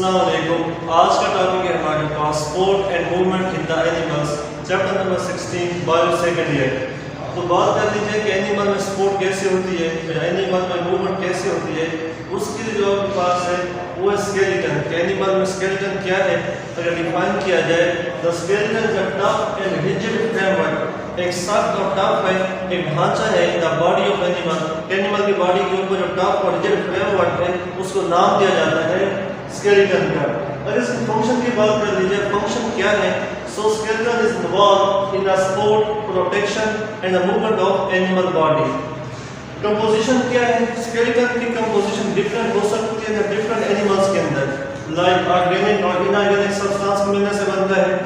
अस्सलाम वालेकुम। आज का टॉपिक है हमारे पास support and movement in the animals, chapter number 16, bio second year. तो बात कर लीजिए कि एनिमल में स्पोर्ट कैसे होती है, एनिमल में मूवमेंट कैसे होती है। उसके लिए जो आपके पास है वो है स्केलेटन। एनिमल में स्केलेटन क्या है अगर डिफाइन किया जाए, the skeleton is a tough and rigid framework, एक सख्त और टफ है एक ढांचा है in the body of animal. Animal की बॉडी के ऊपर जो टफ और रिजिड फ्रेमवर्क है उसको नाम दिया जाता है स्केलेटन का। अगर इसकी फंक्शन की बात कर लीजिए, फंक्शन क्या है, so skeleton is involve in the support, protection and the movement of animal body. Composition क्या है, स्केलेटन की कंपोजिशन डिफरेंट हो सकती है डिफरेंट एनिमल्स के अंदर, लाइक ऑर्गेनिक और इनऑर्गेनिक सब्सटेंस को मिलने से बनता है।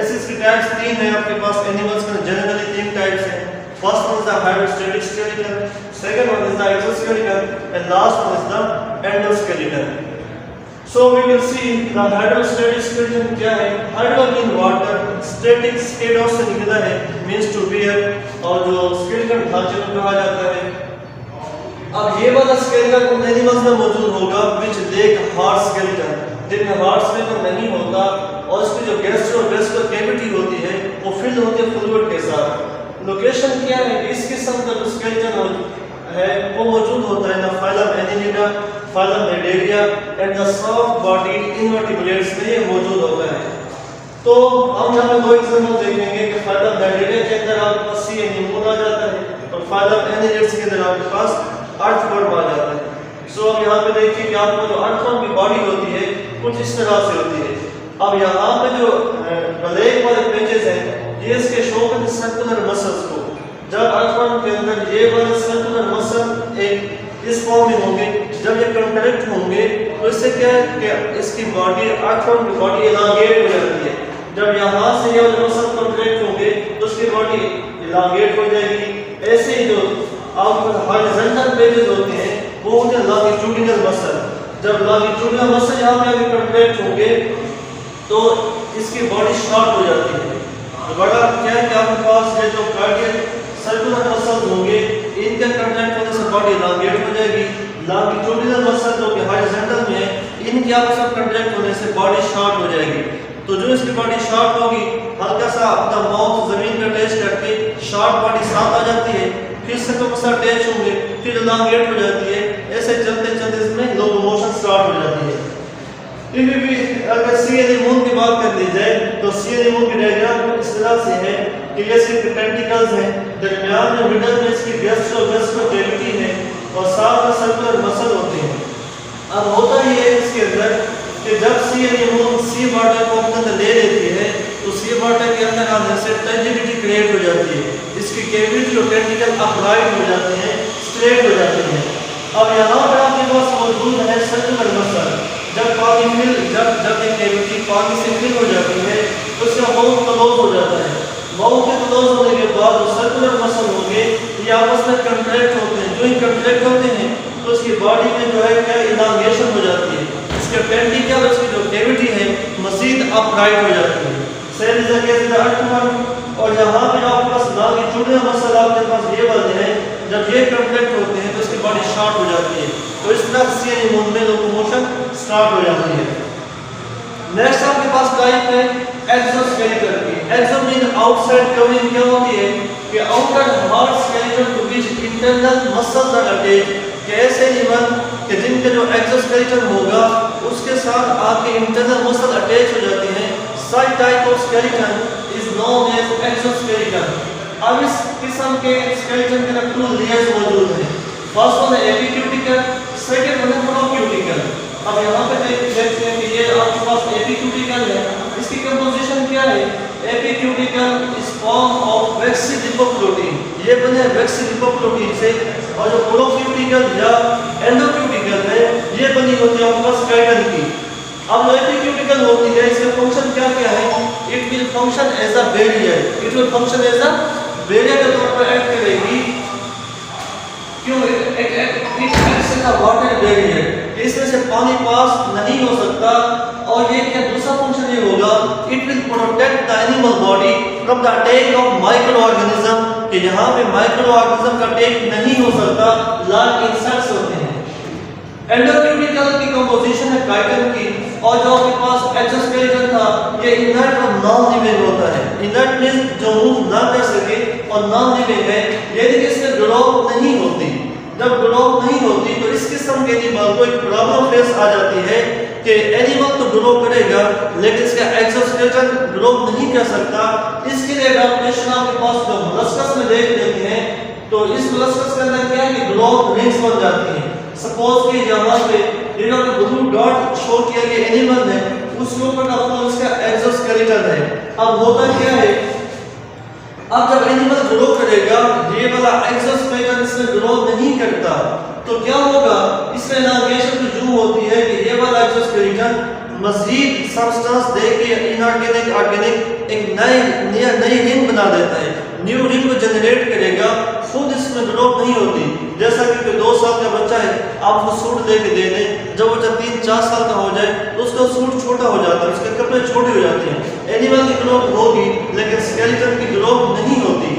ऐसे इसके टाइप्स तीन है आपके पास एनिमल्स में, जनरली तीन टाइप्स हैं। First one is the hydrostatic skeleton, second one is the exoskeleton and last one is the endoskeleton. So we will see the hydrostatic skeleton क्या है। हाइड्रो मीन वाटर, स्टैटिक स्केडोस से निकला है, means to bear, और जो skeleton ढांचे को कहा जाता है। अब ये वाला स्केलेटन उन एनिमल्स में मौजूद होगा विच लेक हार्ट स्केलेटन, जिनमें हार्ट स्केलेटन नहीं होता और इसकी जो गैस्ट्रोवेस्कुलर कैविटी होती है वो फिल होती है फ्लूइड के साथ। लोकेशन क्या है, इस किस्म का जो स्केलेटन है वो मौजूद होता है the phylum annelida, phylum radiata and the soft bodied invertebrates में ये मौजूद होता है। तो हम यहाँ पे दो एग्जांपल देखेंगे कि फाइलम रेडेरिया के अंदर आपके पास सी एनिमोन आ जाता है और फाइलम एनिलिड्स के अंदर आपके पास अर्थवर्म आ जाता है। सो अब यहाँ पे देखिए कि आपको जो अर्थवर्म की बॉडी होती है कुछ इस तरह से होती है। अब यहाँ पे जो ब्लैक वाले पेजेस हैं ये इसके शो करते सर्कुलर मसल्स को। जब अर्थवर्म के अंदर ये वाले सर्कुलर मसल एक इस फॉर्म में होंगे, जब ये कंट्रैक्ट होंगे तो इससे क्या है कि इसकी बॉडी अर्थवर्म की बॉडी एलांगेट हो जाती है। जब यहाँ से ये वाले मसल कंट्रैक्ट होंगे तो उसकी बॉडी एलांगेट हो जाएगी। ऐसे ही जो आपके हॉरिजॉन्टल पेजेस होते हैं वो होते हैं लॉन्गिट्यूडिनल मसल। जब लॉन्गिट्यूडिनल मसल यहाँ पे अभी कंट्रैक्ट होंगे तो इसकी बॉडी शॉर्ट हो जाती है। तो बड़ा क्या है कि आपके पास ये जो कार्डियक सर्कुलर मसल्स होंगे इनके कंट्रैक्ट होने से बॉडी एलांगेट हो जाएगी। लॉन्गिट्यूडिनल मसल जो कि हॉरिजॉन्टल में है इनके आपस में कंट्रैक्ट होने से बॉडी शॉर्ट हो जाएगी। तो जो इसकी बॉडी शॉर्ट होगी हल्का सा अपना माउथ जमीन पे टच करके शॉर्ट बॉडी साथ आ जाती है, फिर से तो मसल अटैच होंगे फिर एलांगेट हो जाती है। ऐसे चलते चलते इसमें लोकोमोशन स्टार्ट हो जाती है। भी अगर सी एनिमोन की बात कर ली जाए तो सी एनिमोन की डायग्राम इस तरह से है कि ये इसके टेंटिकल्स हैं, दरमियान में मिडल में इसकी गैस्ट्रोवेस्कुलर कैविटी है और साथ में सर्कुलर मसल होते हैं। अब होता ही है इसके अंदर कि जब सी एनिमोन सी वाटर को अपने अंदर ले लेती है तो सी वाटर के अंदर आने से टंजिबिलिटी क्रिएट हो जाती है। इसकी कैविटी और टेंटिकल अपराइट हो जाते हैं, स्ट्रेट हो जाते हैं। अब यहाँ पर आपके पास मौजूद है सर्कुलर मसल। जब एक कैविटी पानी से फिल हो जाती है तो उसका माउथ क्लोज हो जाता है। माउथ के क्लोज होने के बाद जो सर्कुलर मसल होंगे ये आपस में कंट्रैक्ट होते हैं। जो ही कंट्रैक्ट होते हैं तो उसकी बॉडी में जो है क्या इलांगेशन हो जाती है। इसके टेंटिकल इसकी जो कैविटी है मजीद अपराइट हो जाती है। Cell is against the earthworm. और यहाँ पे आपके पास लॉन्गिट्यूडिनल मसल आपके पास ये वाले हैं, जब ये कंट्रैक्ट होते हैं तो इसकी बॉडी शॉर्ट हो जाती है। तो इस तरह सी एनिमोन में लोकोमोशन स्टार्ट हो जाती है। नेक्स्ट आपके पास टाइप है एक्सोस्केलेटन की। एक्सो मीन आउटसाइड कवरिंग क्या होती है कि outer hard skeleton to which internal muscles are attached. कैसे एनिमल कि जिनका जो एक्सोस्केलेटन होगा उसके साथ आपके इंटरनल मसल अटैच हो जाते हैं। Such type of skeleton is known as exoskeleton. अब इस किस्म के स्केलेटन के अंदर टू लेयर्स मौजूद हैं। फर्स्ट वन है एपिक्यूटिकल, सेकंड वन है प्रोक्यूटिकल। अब यहाँ पे देखते हैं कि ये आपके पास एपिक्यूटिकल है। इसकी कंपोजिशन क्या है, epicuticle is form of waxy lipoprotein. ये बने वैक्सी लिपोप्रोटीन से। और जो प्रोक्यूटिकल या एंडोक्यूटिकल है ये बनी होती है आपके पास काइटिन की। अब जो एपिक्यूटिकल होती है इसका फंक्शन क्या क्या है, it will function as a barrier. It will function as a barrier के तौर पर एक्ट करेगी। क्यों वाटर बैरियर, इसमें से पानी पास नहीं हो सकता। और ये क्या दूसरा फंक्शन ये होगा, it will protect the animal body from the attack of micro organism, कि यहाँ पे माइक्रो ऑर्गेनिज्म का अटैक नहीं हो सकता, लार्ज इंसेक्ट्स होते हैं। एंडोक्यूटिकल की कंपोजिशन है काइटिन की। और जो आपके पास एक्सोस्केलेटन था ये इनर्ट और नॉन लिविंग होता है। इनर्ट मींस जो मूव ना कर सके और नॉन लिविंग है यानी कि इसमें ग्रोथ नहीं होती। जब ग्रोथ नहीं होती तो इस किस्म के एनिमल को एक प्रॉब्लम फेस आ जाती है कि एनिमल तो ग्रो करेगा लेकिन इसका एक्सोस्केलेटन ग्रो नहीं कर सकता। इसके लिए एडाप्टेशन आपके पास जो मोलस्कस में देख लेते हैं तो इस मोलस्कस के अंदर क्या है कि ग्रोथ रिंग्स बन जाती हैं। सपोज कि यहाँ पे ये जो ब्लू डॉट शो किया गया एनिमल है उसके ऊपर का उसका एक्सोस्केलेटन है। अब होता क्या है, अब जब एनिमल ग्रो करेगा ये वाला एक्सोस्केलेटन इसमें ग्रो नहीं करता तो क्या होगा, इसमें एलांगेशन जो होती है कि ये वाला एक्सोस्केलेटन मजीद सब्सटेंस दे के इनऑर्गेनिक ऑर्गेनिक एक नई रिंग बना देता है, न्यू रिंग को जनरेट करेगा, खुद इसमें ग्रोथ नहीं होती। जैसा कि 2 साल का बच्चा है आप उसको सूट लेके दे दें, जब बच्चा 3-4 साल का हो जाए तो उसका सूट छोटा हो जाता है, उसके कपड़े छोटे हो जाते हैं। एनिमल की ग्रोथ होगी लेकिन स्केलेटन की ग्रोथ नहीं होती।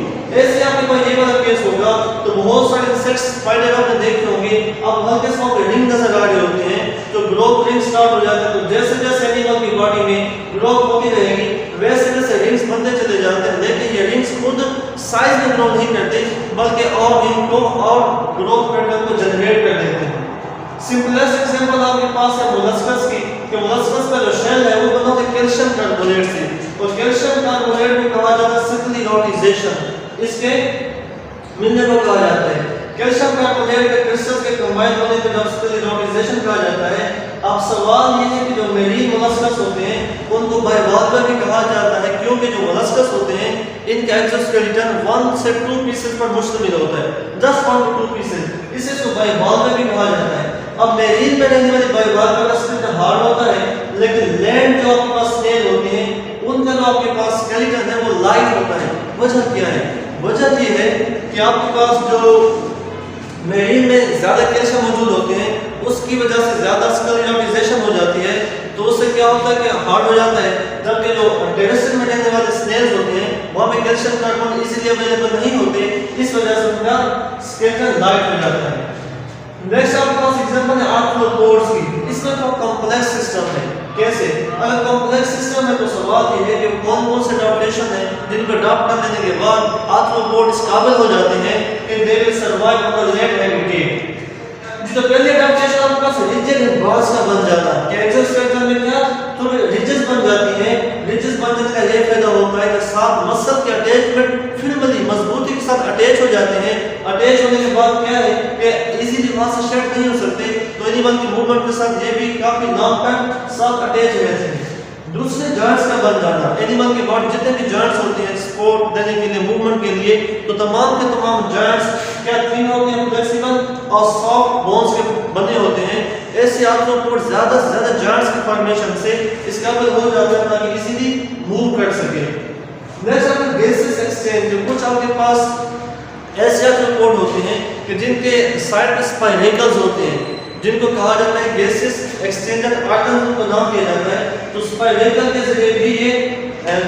ऐसे आपके पास ये वाला केस होगा तो बहुत सारे इंसेक्ट्स स्पाइडर आपने देखे होंगे, अब हल्के से वहाँ रिंग नजर आ रहे होते हैं तो ग्रोथ रिंग स्टार्ट हो जाता है। तो जैसे जैसे एनिमल की बॉडी में ग्रोथ होती रहेगी वैसे वैसे रिंग्स बनते चले जाते हैं, लेकिन ये रिंग्स खुद साइज में ग्रो नहीं करते बल्कि और रिंग को और ग्रोथ पैटर्न को जनरेट कर देते हैं। सिंपलेस्ट एग्जांपल आपके पास है मोलस्कस की, कि मोलस्कस का जो शेल है वो बना है कैल्शियम कार्बोनेट से और कैल्शियम कार्बोनेट को कहा जाता है स्क्लेरोटाइजेशन, इसके मिलने को कहा जाता है। कैल्शियम कार्बोनेट के क्रिस्टल्स के कंबाइन होने को जब स्क्लेरोटाइजेशन कहा जाता है। अब सवाल ये है कि जो मेरीन मोलस्कस होते हैं उनको बाइवॉल्वर भी कहा जाता है क्योंकि जो मोलस्कस होते हैं इनका एक्सोस्केलेटन 1 से 2 पीसेस पर मुश्तमिल होता है, जस्ट 1 to 2 पीसेस, इसे इसको बाइवॉल्वर भी कहा जाता है। अब मेरीन में रहने वाले बाइवॉल्वर का स्केलेटन हार्ड होता है लेकिन लैंड जो आपके पास स्नेल होते हैं उनका जो आपके पास स्केलेटन है वो लाइट होता है। वजह क्या है? वजह ये है कि आपके पास जो मेरीन में ज्यादा कैल्शियम मौजूद होते हैं उसकी वजह से ज्यादा स्क्लेरोटाइजेशन हो जाती है तो उससे क्या होता है कि हार्ड हो जाता है, जबकि जो टेरेस्ट्रियल में रहने वाले स्नेल्स होते हैं वहां पे कैल्शियम कार्बन इजीली अवेलेबल नहीं होते, इस वजह से उनका स्केलेटन लाइट हो जाता है। नेक्स्ट आपके पास एग्जांपल है आर्थ्रोपोड्स की, इसमें तो कॉम्प्लेक्स सिस्टम है। कैसे? अगर कॉम्प्लेक्स सिस्टम है तो सवाल ये है कि कौन कौन से अडॉप्टेशन है जिनको अडॉप्ट कर लेने के बाद आर्थ्रोपोड इस काबिल हो जाते हैं कि they will survive on the land habitat. जो पहले अडॉप्टेशन आपके पास रिजिड एंड बॉल्स का बन जाता है, क्या एक्सोस्केलेटन में क्या थोड़ी रिजेस बन जाती है। रिजेस बन जाने का ये फायदा होता है कि साथ मसल के अटैचमेंट फिल्मली मजबूती के साथ अटैच हो जाते हैं। अटैच होने के बाद क्या है कि इजीली वहां से शेड नहीं हो सकते तो एनिमल की मूवमेंट के साथ ये भी काफी लॉन्ग टाइम साथ अटैच रहते हैं। दूसरे जॉइंट्स का बन जाना, एनिमल के बॉडी जितने भी जॉइंट्स होते हैं सपोर्ट देने के लिए मूवमेंट के लिए तो तमाम के तमाम जॉइंट्स क्या थिन होते हैं, फ्लेक्सिबल और सॉफ्ट बोन्स के बने होते हैं। ऐसे आर्थ्रोपोड ज्यादा से ज्यादा जॉइंट्स के फॉर्मेशन से इस काबिल हो जाता है ताकि इजीली मूव कर सके। नेक्स्ट आपके बेसिस एक्सचेंज, कुछ आपके पास ऐसे आर्थ्रोपोड होते हैं कि जिनके साइड पे स्पाइरेकल्स होते हैं जिनको कहा जाता है गेसिस एक्सचेंजर आर्गन को नाम दिया जाता है। तो स्पाइरेकल के जरिए भी ये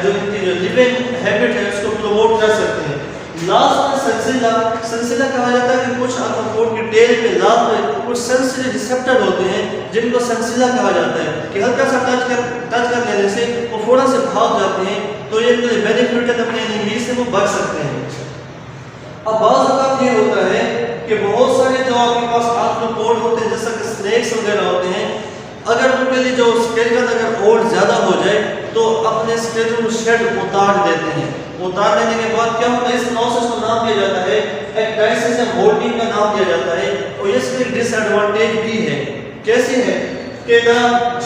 जो लिविंग हैबिट है उसको प्रमोट कर सकते हैं। लास्ट में सेंसिला कहा जाता है कि कुछ आर्थ्रोपोड के टेल पे लास्ट में कुछ सेंसिटिव रिसेप्टर होते हैं जिनको सेंसिला कहा जाता है कि हल्का सा टच कर लेने से वो फौरन से भाग जाते हैं तो ये बेनिफिट है अपने एनिमी से वो बच सकते हैं। अब बात ये होता है कि बहुत सारे जो आपके पास आर्थ्रोपोड होते हैं जैसा कि स्नेक्स वगैरह होते हैं, अगर उनके लिए जो स्केलेटन अगर ओल्ड ज्यादा हो जाए तो अपने स्केलेटन को शेड उतार देते हैं। उतार देने के बाद क्या होता है, इस प्रोसेस को नाम दिया जाता है एक्टाइसिस या मोल्टिंग का नाम दिया जाता है और इसमें डिसएडवांटेज भी है। कैसे है कि the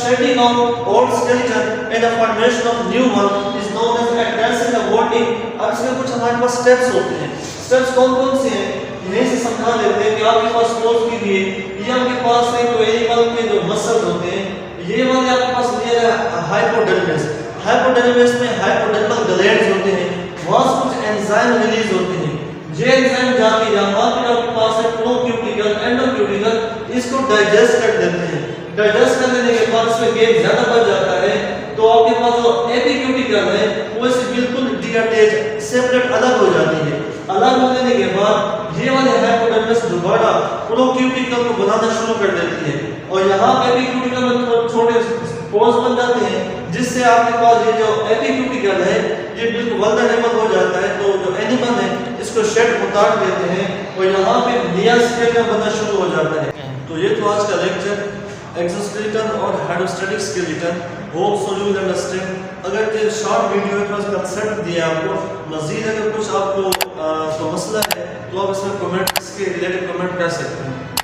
shedding of old skeleton and the formation of new one is known as ecdysis या मोल्टिंग। अब इसमें कुछ हमारे पास स्टेप्स होते हैं। स्टेप्स कौन कौन से हैं इन्हें से समझा लेते हैं कि आपके पास स्पोर्ट्स के लिए ये आपके पास है तो एनिमल के जो मसल्स होते हैं ये वाले आपके पास दिया है हाइपोडर्मिस। हाइपोडर्मिस में हाइपोडर्मल ग्लैंड्स होते हैं, वहां से कुछ एंजाइम रिलीज होते हैं। ये एंजाइम जाके यहाँ पे आपके पास है प्रोक्यूटिकल एंडोक्यूटिकल, इसको डाइजेस्ट कर देते हैं। डाइजेस्ट कर देने के बाद इसमें गेप ज्यादा बढ़ जाता है तो आपके पास जो एपिक्यूटिकल है वो इससे बिल्कुल डिअटैच सेपरेट अलग हो जाती है। अलग हो जाने के बाद ये वाले हाइपोडर्मिस दोबारा प्रोक्यूटिकल को बनाना शुरू कर देती है और यहाँ पे एपिक्यूटिकल में छोटे पोज बन जाते हैं, जिससे आपके पास ये जो एपीक्यूटी गल है ये बिल्कुल वल्नरेबल हो जाता है। तो जो एनिमल है इसको शेड उतार देते हैं और यहाँ पे नया स्केलेटन बनना शुरू हो जाता है। तो ये तो आज का लेक्चर एक्सोस्केलेटन और hydrostatic skeleton, hope so you will understand. अगर ये शॉर्ट वीडियो है थोड़ा सा कंसेप्ट दिया आपको, मजीद अगर कुछ आपको तो मसला है तो आप इसमें कमेंट, इसके रिलेटेड कमेंट कर सकते हैं।